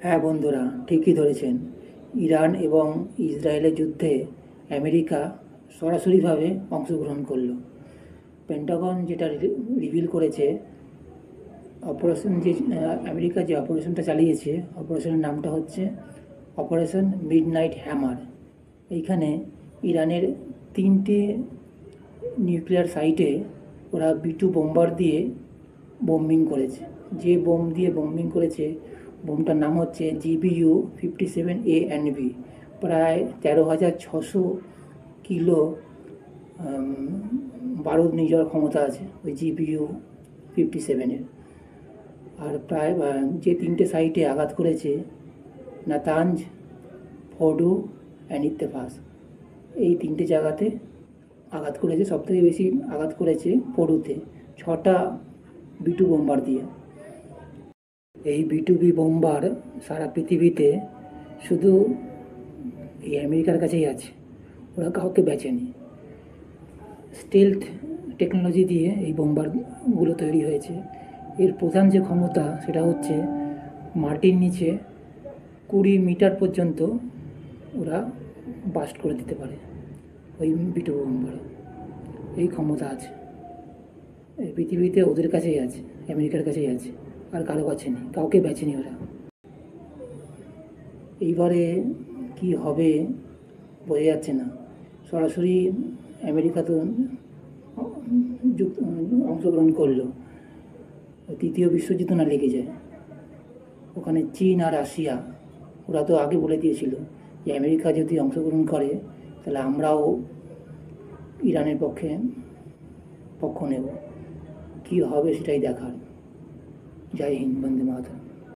হ্যাঁ বন্ধুরা, ঠিকই ধরেছেন। ইরান এবং ইসরায়েলের যুদ্ধে আমেরিকা সরাসরিভাবে অংশগ্রহণ করলো। পেন্টাগন যেটা রিভিল করেছে, অপারেশন আমেরিকা যে অপারেশনটা চালিয়েছে, অপারেশনের নামটা হচ্ছে অপারেশন মিডনাইট হ্যামার। এইখানে ইরানের 3টে নিউক্লিয়ার সাইটে ওরা B2 বোম্বার দিয়ে বোম্বিং করেছে। যে বোম দিয়ে বোম্বিং করেছে, বোমটার নাম হচ্ছে GBU-57A&B। প্রায় 13,600 কিলো বারুদ নিয়ে যাওয়ার ক্ষমতা আছে ওই GBU-57-এর। আর প্রায় যে 3টে সাইটে আঘাত করেছে, নাতাঞ্জ, ফোর্ডো অ্যান্ড ইত্তেফাস, এই 3টে জায়গাতে আঘাত করেছে। সবথেকে বেশি আঘাত করেছে ফোর্ডোতে, 6টা B2 বোম্বার দিয়ে। এই B2B বোম্বার সারা পৃথিবীতে শুধু এই আমেরিকার কাছেই আছে, ওরা কাউকে বেচেনি। স্টেলথ টেকনোলজি দিয়ে এই বোম্বারগুলো তৈরি হয়েছে। এর প্রধান যে ক্ষমতা সেটা হচ্ছে মাটির নিচে 20 মিটার পর্যন্ত ওরা বাস্ট করে দিতে পারে। ওই B2 বোম্বারে এই ক্ষমতা আছে। এই পৃথিবীতে ওদের কাছেই আছে, আমেরিকার কাছেই আছে, আর কারো কাছে নেই, কাউকে বেচেনি ওরা। এইবারে কি হবে বোঝা যাচ্ছে না। সরাসরি আমেরিকা তো অংশগ্রহণ করলো, তৃতীয় বিশ্বযুদ্ধ না লেগে যায়। ওখানে চীন আর রাশিয়া, ওরা তো আগে বলে দিয়েছিল যে আমেরিকা যদি অংশগ্রহণ করে তাহলে আমরাও ইরানের পক্ষ নেব। কী হবে সেটাই দেখার। জয় হিন্দ, বন্দে মাতরম।